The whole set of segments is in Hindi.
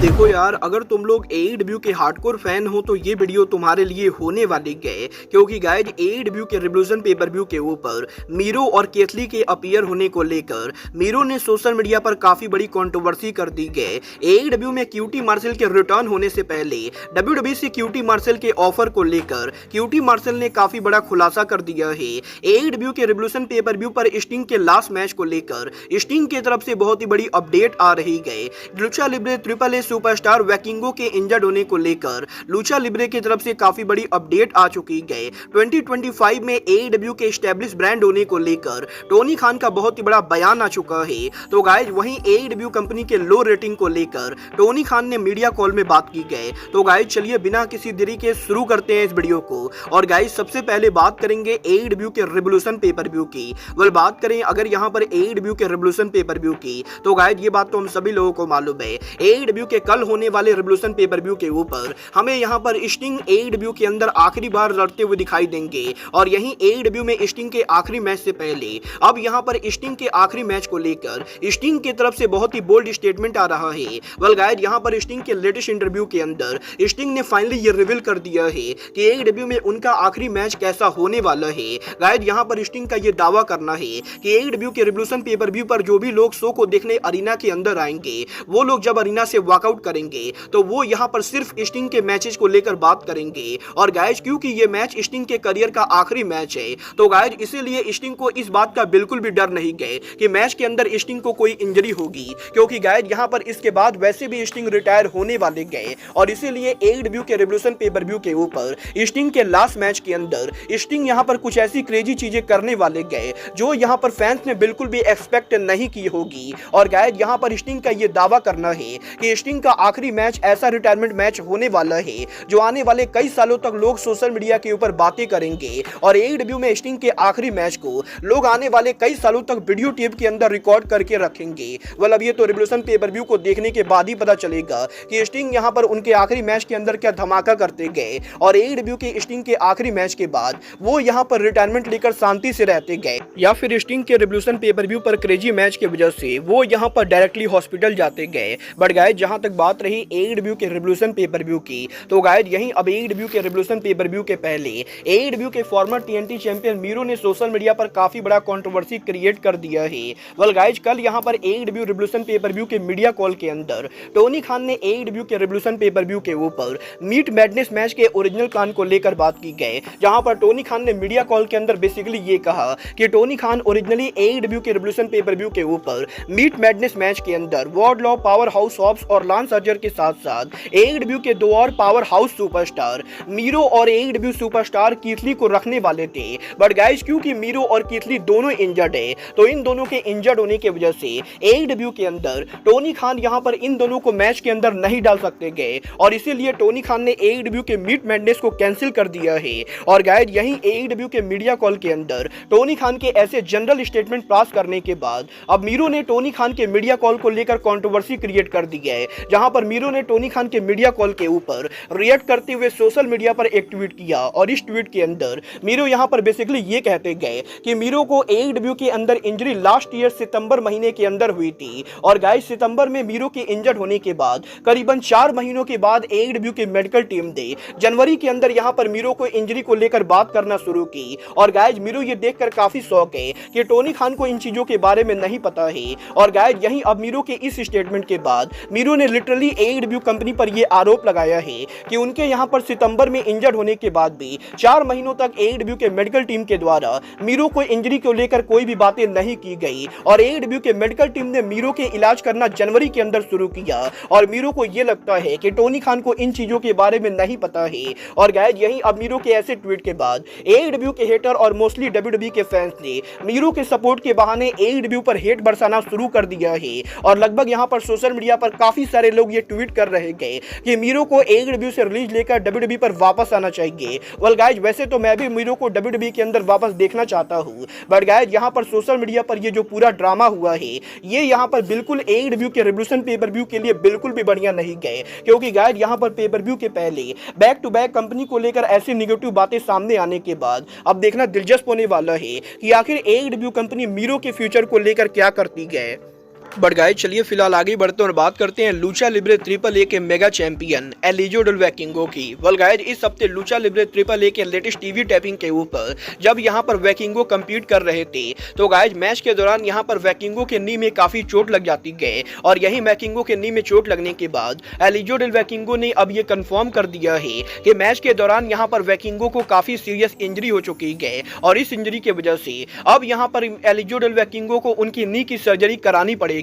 देखो यार, अगर तुम लोग एईडब्ल्यू के हार्डकोर फैन हो तो ये वीडियो तुम्हारे लिए होने वाली है, क्योंकि गाइज एईडब्ल्यू के रिवोल्यूशन पेपर व्यू के ऊपर मीरो और केथली के अपीयर होने को लेकर मीरो ने सोशल मीडिया पर काफी बड़ी कंट्रोवर्सी कर दी है। एईडब्ल्यू में क्यूटी मार्शल के रिटर्न होने से पहले डब्ल्यूडब्ल्यूई से क्यूटी मार्शल के ऑफर को लेकर क्यूटी मार्शल ने काफी बड़ा खुलासा कर दिया है। एईडब्ल्यू के रिवोल्यूशन पेपर व्यू पर स्टिंग के लास्ट मैच को लेकर स्टिंग की तरफ से बहुत ही बड़ी अपडेट आ रही है। लुचा लिब्रे ट्रिपल ए सुपरस्टार वैकिंगो के इंजर्ड होने को लेकर लुचा लिब्रे की तरफ से काफी बड़ी अपडेट आ चुकी है। 2025 में एईडब्ल्यू के एस्टैब्लिश ब्रांड होने को लेकर टोनी खान का बहुत ही बड़ा बयान आ चुका है। तो गाइज वहीं एईडब्ल्यू कंपनी के लो रेटिंग को लेकर टोनी खान ने मीडिया कॉल में बात की है। तो गाइज चलिए बिना किसी देरी के शुरू करते हैं इस वीडियो को। और गाइज सबसे पहले बात करेंगे एईडब्ल्यू के रिवोल्यूशन पेपर व्यू की। बात करें अगर यहाँ पर एईडब्ल्यू के रिवोल्यूशन पेपर व्यू की, तो गाइज ये बात तो हम सभी लोगों को मालूम है। एईडब्ल्यू के कल होने वाले रिवोल्यूशन पेपर व्यू के ऊपर हमें यहाँ पर स्टिंग एईडब्ल्यू के अंदर आखिरी बार लड़ते हुए दिखाई देंगे। और यहीं एईडब्ल्यू में स्टिंग के आखिरी मैच से पहले अब यहाँ पर स्टिंग के आखिरी मैच को लेकर स्टिंग की तरफ से बहुत ही बोल्ड स्टेटमेंट आ रहा है। गाइज यहाँ पर स्टिंग के लेटेस्ट इंटरव्यू के अंदर स्टिंग ने फाइनली ये रिवील कर दिया है कि एईडब्ल्यू में उनका आखिरी मैच कैसा होने वाला है। गाइज यहाँ पर स्टिंग का ये दावा करना है कि एईडब्ल्यू के रिवोल्यूशन पेपर व्यू पर जो भी लोग शो को देखने अरीना के अंदर आएंगे, वो लोग जब अरीना से वॉकआउट करेंगे तो वो यहाँ पर सिर्फ स्टिंग के मैचेस को लेकर बात करेंगे। और गाइज क्योंकि ये मैच स्टिंग के करियर का आखिरी मैच है, तो गाइज इसीलिए स्टिंग को इस बात का बिल्कुल भी डर नहीं है कि मैच के अंदर स्टिंग को कोई इंजरी होगी, क्योंकि गाइज यहाँ पर इसके बाद वैसे भी स्टिंग रिटायर होने वाले गए। और इसीलिए एईडब्ल्यू के रिवोल्यूशन पेपर व्यू के ऊपर स्टिंग के लास्ट मैच के अंदर स्टिंग यहाँ पर कुछ ऐसी क्रेजी चीजें करने वाले गए जो यहाँ पर फैंस ने बिल्कुल भी एक्सपेक्ट नहीं की होगी। और गाइज यहाँ पर स्टिंग का ये दावा करना है कि स्टिंग का आखिरी मैच ऐसा रिटायरमेंट मैच होने वाला है जो आने वाले कई सालों तक लोग सोशल मीडिया के ऊपर बातें करेंगे। और एईडब्ल्यू में स्टिंग के आखिरी मैच को लोग आने वाले कई सालों तक वीडियो टेप के अंदर रिकॉर्ड करके रखेंगे। अब ये तो रिवोल्यूशन पेपर व्यू को देखने के बाद ही पता चलेगा कि स्टिंग यहाँ पर उनके आखिरी मैच के अंदर क्या धमाका करते गए। और एईडब्ल्यू के स्टिंग के आखिरी मैच के बाद वो यहाँ पर रिटायरमेंट लेकर शांति से रहते गए, या फिर स्टिंग के रिवोल्यूशन पेपर व्यू पर क्रेजी मैच की वजह से वो यहाँ पर डायरेक्टली हॉस्पिटल जाते गए। बट गाइज जहां तक बात रही एईडब्ल्यू के रिवोल्यूशन पेपर व्यू की, तो गाइज यहीं अब एईडब्ल्यू के रिवोल्यूशन पेपर व्यू के पहले एईडब्ल्यू के फॉर्मर टीएनटी चैंपियन मीरो ने सोशल मीडिया पर काफी बड़ा कंट्रोवर्सी क्रिएट कर दिया है। गाइज कल यहां पर एईडब्ल्यू रिवोल्यूशन पेपर व्यू के मीडिया कॉल के अंदर टोनी खान ने एईडब्ल्यू के रिवोल्यूशन पेपर व्यू के ऊपर मीट मैडनेस मैच के ओरिजिनल प्लान को लेकर बात की गई, जहां पर टोनी खान ने मीडिया कॉल के अंदर बेसिकली ये कहा कि टोनी खान ओरिजिनली एईडब्ल्यू के रिवोल्यूशन पेपर व्यू के ऊपर मीट मैडनेस मैच के अंदर वॉर्डलॉ, पावर हाउस हॉब्स और लांस आर्चर के साथ साथ एईडब्ल्यू के दो और पावर हाउस सुपरस्टार मीरो और एईडब्ल्यू सुपरस्टार कीथली को रखने वाले थे। बट गाइस क्योंकि मीरो और कीथली दोनों इंजर्ड है, तो इन दोनों के इंजर्ड होने की वजह से एईडब्ल्यू के अंदर टोनी खान यहां पर इन दोनों को मैच के अंदर नहीं डाल सकते गए। और इसीलिए टोनी खान ने एईडब्ल्यू के मीट मैडनेस को कैंसिल कर दिया है। और गाइस यहीं एईडब्ल्यू के मीडिया कॉल के अंदर टोनी खान के ऐसे जनरल स्टेटमेंट पास करने के बाद अब मीरो ने टोनी खान के मीडिया कॉल को लेकर कंट्रोवर्सी क्रिएट कर दी है, जहां पर मीरो ने टोनी खान के मीडिया कॉल के ऊपर रिएक्ट करते हुए सोशल मीडिया पर एक ट्वीट किया। और इस ट्वीट के अंदर मीरो यहां पर बेसिकली ये कहते गए कि मीरो को एईडब्ल्यू के अंदर इंजरी लास्ट ईयर सितंबर महीने के अंदर हुई थी। और गाइस सितंबर में मीरो के इंजर्ड होने के बाद करीबन 4 महीनों के बाद एईडब्ल्यू की मेडिकल टीम ने जनवरी के अंदर यहां पर मीरो को इंजरी को लेकर बात करना शुरू की। और गाइस मीरो ये देखकर काफी शौक है कि टोनी खान को इन चीजों के बारे में नहीं पता है। और गाइस यहीं अब मीरो के इस स्टेटमेंट के बाद मीरो ने लिटरली एईडब्ल्यू कंपनी पर यह आरोप लगाया है कि उनके यहां पर सितंबर में इंजर्ड होने के बाद भी 4 महीनों तक एईडब्ल्यू के मेडिकल टीम के द्वारा मीरो को इंजरी को लेकर कोई भी बातें नहीं की गई। और एईडब्ल्यू के मेडिकल टीम ने मीरो के इलाज करना जनवरी के अंदर शुरू किया। और मीरो को यह लगता है कि टोनी खान को इन चीजों के बारे में नहीं पता है। और गाइस यहीं अब मीरो के ऐसे ट्वीट के बाद एईडब्ल्यू के हेटर और मोस्टली डब्ल्यूडब्ल्यूई के फैंस ने मीरो के सपोर्ट के बहाने एईडब्ल्यू पर हेट बरसाना शुरू कर दिया है। और लगभग यहां पर सोशल मीडिया पर काफी सारे लोग ये ट्वीट कर रहे गए कि मीरो को एईडब्ल्यू से रिलीज लेकर डब्ल्यूडब्ल्यूई पर वापस आना चाहिए। गाइस वैसे तो मैं भी मीरो को डब्ल्यूडब्ल्यूई के अंदर वापस देखना चाहता हूं, बट गाइस यहां पर सोशल मीडिया पर ये जो पूरा ड्रामा हुआ है ये यहां पर बिल्कुल एईडब्ल्यू के रिवोल्यूशन पेपर व्यू के लिए बिल्कुल भी बढ़िया नहीं गए, क्योंकि गाइस यहां पर पेपर व्यू के पहले बैक टू बैक कंपनी को लेकर ऐसी नेगेटिव बातें सामने आने के बाद अब देखना दिलचस्प होने वाला है कि आखिर एईडब्ल्यू कंपनी मीरो के फ्यूचर को लेकर क्या करती है। बट गाइस चलिए फिलहाल आगे बढ़ते हैं और बात करते हैं लूचा लिब्रे ट्रिपल ए के मेगा चैंपियन एलिजो डेल वैकिंगो की। वेल गाइस इस हफ्ते लूचा लिब्रे ट्रिपल ए के लेटेस्ट टीवी टैपिंग के ऊपर जब यहां पर वैकिंगो कम्पीट कर रहे थे तो गाइस मैच के दौरान यहां पर वैकिंगो के नी में काफी चोट लग जाती है और यही वैकिंगो के नी में चोट लगने के बाद एलिजो डेल वैकिंगो ने अब ये कंफर्म कर दिया है कि मैच के दौरान यहां पर वैकिंगो को काफी सीरियस इंजरी हो चुकी है और इस इंजरी की वजह से अब यहां पर एलिजो डेल वैकिंगो को उनकी नी की सर्जरी करानी पड़ेगी।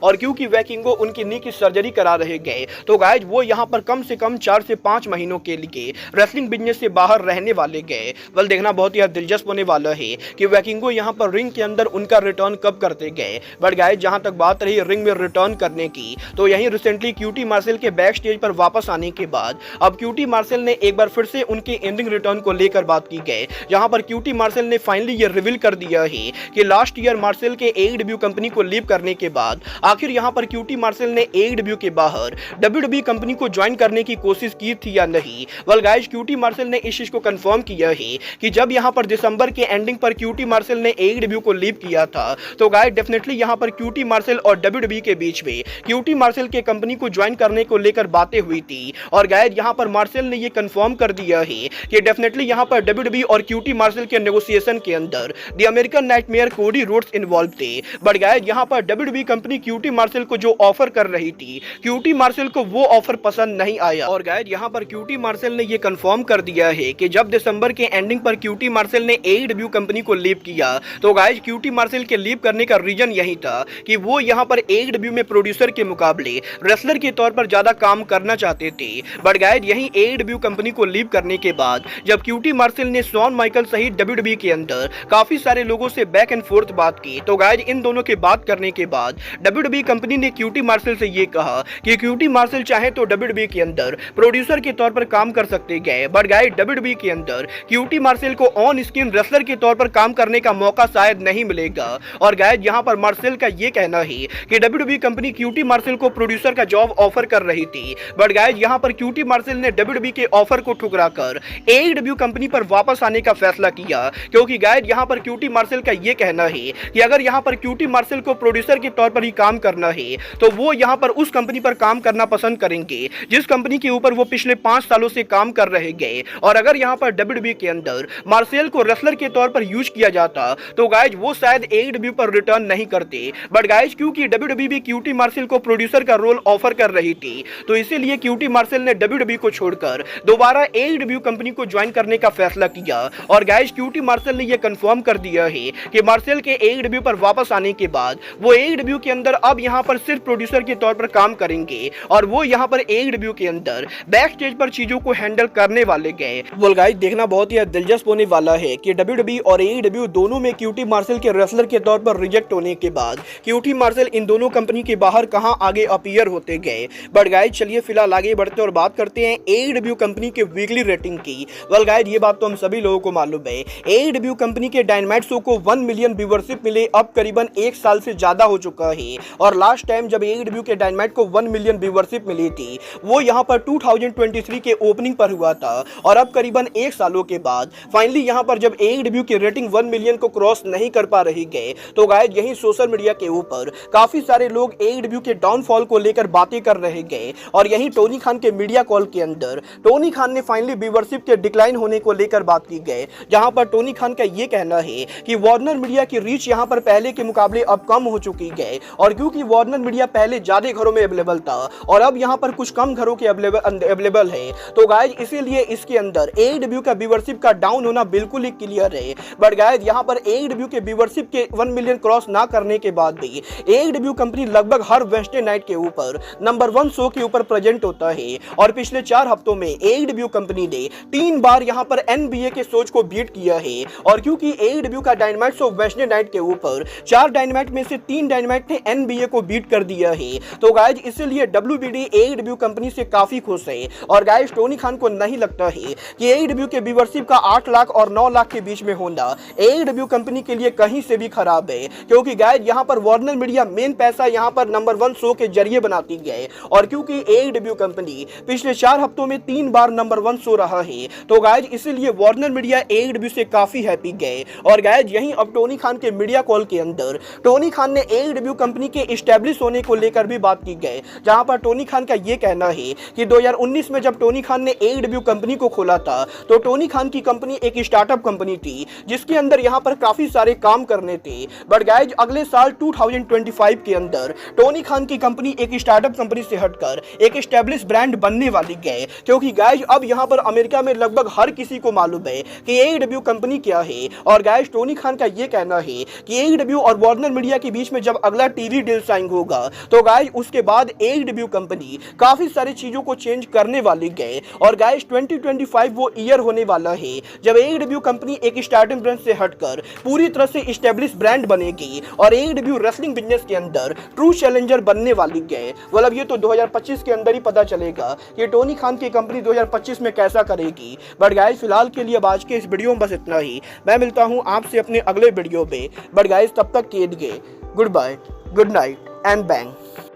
और क्योंकि वैकिंगो उनकी नी की सर्जरी करा रहे गए तो गाइज वो यहां पर कम से कम 4 से 5 महीनों के लिए रेसलिंग बिजनेस से बाहर रहने वाले गए। वेल देखना बहुत ही दिलचस्प होने वाला है कि वैकिंगो यहां पर रिंग के अंदर उनका रिटर्न कब करते गए। बट गाइज जहां तक बात रही रिंग में रिटर्न करने की तो यही रिसेंटली क्यूटी मार्शल के बैक स्टेज पर वापस आने के बाद अब क्यूटी मार्शल ने एक बार फिर से उनके एंडिंग रिटर्न को लेकर बात की गई, जहां पर क्यूटी मार्शल ने फाइनली ये रिवील कर दिया है कि लास्ट ईयर मार्शल के एईडब्ल्यू कंपनी को लीव करने के बाद आखिर यहां पर क्यूटी मार्शल ने एईडब्ल्यू के बाहर डब्ल्यूडब्ल्यूई कंपनी को ज्वाइन करने की कोशिश की थी या नहीं। वेल गाइस क्यूटी मार्शल ने इस चीज को कंफर्म किया है कि जब यहां पर दिसंबर के एंडिंग पर क्यूटी मार्शल ने एईडब्ल्यू को लीव किया था तो गाइस डेफिनेटली यहां पर क्यूटी मार्शल और डब्ल्यूडब्ल्यूई के बीच में क्यूटी मार्शल के कंपनी को ज्वाइन करने को लेकर बातें हुई थी और गाइस यहां पर मार्शल ने ये कंफर्म कर दिया है कि डेफिनेटली यहां पर डब्ल्यूडब्ल्यूई और क्यूटी मार्शल के नेगोशिएशन के अंदर the American nightmare Cody Rhodes involve थे। बट गाइस यहां पर डब्ल्यूडब्ल्यूई कंपनी क्यूटी मार्शल को जो ऑफर कर रही थी क्यूटी मार्शल को वो ऑफर पसंद नहीं आया और गाइस यहां पर क्यूटी मार्शल ने ये कंफर्म कर दिया है कि जब दिसंबर के एंडिंग पर क्यूटी मार्शल ने एईडब्ल्यू कंपनी को लीव किया तो गाइस क्यूटी मार्शल के लीव करने का रीजन यही था कि वो यहां पर एईडब्ल्यू में प्रोड्यूसर के मुकाबले रेसलर के तौर पर ज्यादा काम करना चाहते थे। बट गाइस यही एईडब्ल्यू कंपनी को लीव करने के बाद जब क्यूटी मार्शल ने शॉन माइकल सहित डब्ल्यूडब्ल्यूई के अंदर काफी सारे लोगों से बैक एंड फोर्थ बात की तो गाइस इन दोनों के बात करने के बाद डब्ल्यूडब्ल्यूई कंपनी ने क्यूटी मार्शल से ये कहा कि क्यूटी मार्शल चाहे तो डब्ल्यूडब्ल्यूई के अंदर प्रोड्यूसर के तौर पर काम कर सकते गए। बट गाइस डब्ल्यूडब्ल्यूई के अंदर क्यूटी मार्शल को ऑन स्क्रीन रेसलर के तौर पर काम करने का मौका शायद नहीं मिलेगा और गाइस यहां पर मार्शल का ये कहना है कि डब्ल्यूडब्ल्यूई कंपनी क्यूटी मार्शल को प्रोड्यूसर का जॉब ऑफर कर रही थी। बट गाइस यहां पर क्यूटी मार्शल ने डब्ल्यूडब्ल्यूई के ऑफर को ठुकराकर एईडब्ल्यू कंपनी पर वापस आने का फैसला किया क्योंकि गाइस यहां पर क्यूटी मार्शल का ये कहना है कि अगर यहां पर क्यूटी मार्शल को प्रोड्यूसर के तौर पर ही काम करना है तो वो यहां पर उस कंपनी पर काम करना पसंद करेंगे जिस कंपनी के ऊपर वो पिछले 5 सालों से काम कर रहे गए। और अगर यहां पर डब्ल्यूडब्ल्यूई के अंदर मार्शल को रेसलर के तौर पर यूज किया जाता तो गाइस वो शायद एईडब्ल्यू पर रिटर्न नहीं करते। बट गाइस क्योंकि डब्ल्यूडब्ल्यूई भी क्यूटी मार्शल को प्रोड्यूसर का रोल ऑफर कर रही थी तो इसीलिए क्यूटी मार्शल ने डब्ल्यूडब्ल्यूई को छोड़कर दोबारा एईडब्ल्यू कंपनी को ज्वाइन करने का फैसला किया। और गाइस क्यूटी मार्शल ने यह कंफर्म कर दिया है कि मार्शल के एईडब्ल्यू पर वापस आने के बाद वो एईडब्ल्यू के अंदर अब यहां पर सिर्फ प्रोड्यूसर के तौर पर काम करेंगे और वो यहां पर एईडब्ल्यू के अंदर बैक स्टेज पर चीजों को हैंडल करने वाले गए। वेल गाइस देखना बहुत ही दिलचस्प होने वाला है कि डब्ल्यूडब्ल्यूई और एईडब्ल्यू दोनों में क्यूटी मार्शल के रेसलर के तौर पर रिजेक्ट होने के बाद क्यूटी मार्शल इन दोनों कंपनी के बाहर कहां आगे अपीयर होते गए। बट गाइस चलिए फिलहाल आगे बढ़ते और बात करते हैं एईडब्ल्यू कंपनी के वीकली रेटिंग की। वेल गाइस ये बात तो हम सभी लोगों को मालूम है एईडब्ल्यू कंपनी के डायनामाइट शो को 1 मिलियन व्यूअरशिप मिले अब करीबन 1 साल से ज्यादा हो चुका है और लास्ट टाइम जब एईडब्ल्यू के डायनामाइट को 1 मिलियन व्यूअरशिप मिली थी वो यहां पर 2023 के ओपनिंग पर हुआ था और अब करीबन 1 सालों के बाद फाइनली यहां पर जब एईडब्ल्यू की रेटिंग 1 मिलियन को क्रॉस नहीं कर पा रही गए तो गाइस यही सोशल मीडिया के ऊपर काफी सारे लोग एईडब्ल्यू के डाउनफॉल को लेकर बातें कर रहे गए और यही टोनी खान के मीडिया कॉल के अंदर टोनी खान ने फाइनली व्यूअरशिप के डिक्लाइन होने को लेकर बात की गई, जहां पर टोनी खान का यह कहना है कि वार्नर मीडिया की रीच यहां पर पहले के मुकाबले अब कम हो चुकी है और क्योंकि वार्नर मीडिया पहले ज्यादा घरों में अवेलेबल था और अब यहां पर कुछ कम घरों के अवेलेबल है तो गाइस इसीलिए इसके अंदर एईडब्ल्यू का व्यूअरशिप का डाउन होना बिल्कुल ही क्लियर है। बट गाइस यहां पर एईडब्ल्यू के व्यूअरशिप के 1 मिलियन क्रॉस ना करने के बाद भी एईडब्ल्यू कंपनी लगभग हर वेडनेसडे नाइट के ऊपर नंबर 1 शो के ऊपर प्रेजेंट होता है और पिछले 4 हफ्तों में एईडब्ल्यू कंपनी ने 3 बार यहां पर एनबीए के शोज को बीट किया है और क्योंकि एईडब्ल्यू का डायनामाइट शो वेडनेसडे नाइट के ऊपर 4 डायनामाइट में से 3 डायनामाइट ने एनबीए को बीट कर दिया है तो गाइस इसीलिए डब्ल्यूबीडी एईडब्ल्यू कंपनी से काफी खुश है और गाइस टोनी खान को नहीं लगता है कि एईडब्ल्यू के व्यूअरशिप का 8 लाख और 9 लाख के बीच में होना एईडब्ल्यू कंपनी के लिए कहीं से भी खराब है क्योंकि गाइस यहां पर वार्नर मीडिया मेन पैसा यहां पर नंबर 1 शो के जरिए बनाती है और क्योंकि एईडब्ल्यू कंपनी पिछले 4 हफ्तों में 3 बार नंबर 1 शो रहा है तो गाइस इसीलिए वार्नर मीडिया एईडब्ल्यू से काफी हैप्पी गए और गाइस यहीं अब टोनी खान के मीडिया कॉल के अंदर टोनी खान ने एईडब्ल्यू AEW कंपनी के इस्टेब्लिश होने को लेकर भी बात की गई, जहां पर टोनी खान का ये कहना है कि 2019 में जब टोनी खान ने AEW कंपनी को खोला था तो टोनी खान की कंपनी एक स्टार्टअप कंपनी थी जिसके अंदर यहां पर काफी सारे काम करने थे। बट गाइज अगले साल 2025 के अंदर टोनी खान की कंपनी एक स्टार्टअप कंपनी से हटकर एक एस्टेब्लिश ब्रांड बनने वाली है, क्योंकि गाइज अब यहां पर अमेरिका में लगभग हर किसी को मालूम है कि AEW कंपनी क्या है। और गाइज टोनी खान का यह कहना है कि AEW और वार्नर मीडिया के बीच में जब अगला टीवी डील साइन होगा तो गाइज उसके बाद AEW कंपनी काफी सारी चीजों को चेंज करने वाली है। और गाइज 2025 वो ईयर होने वाला है जब AEW कंपनी एक स्टार्टअप ब्रांड से हटकर पूरी तरह से एस्टेब्लिश ब्रांड बनेगी और AEW रेसलिंग बिजनेस के अंदर ट्रू चैलेंजर बनने वाली है। मतलब ये तो 2025 के अंदर ही पता चलेगा कि टोनी खान की कंपनी 2025 में कैसा करेगी। बट गाइज फिलहाल के लिए अब आज के इस वीडियो में बस इतना ही। मैं मिलता हूं आपसे अपने अगले वीडियो पे। बट गाइज तब तक के लिए goodbye, good night and bang.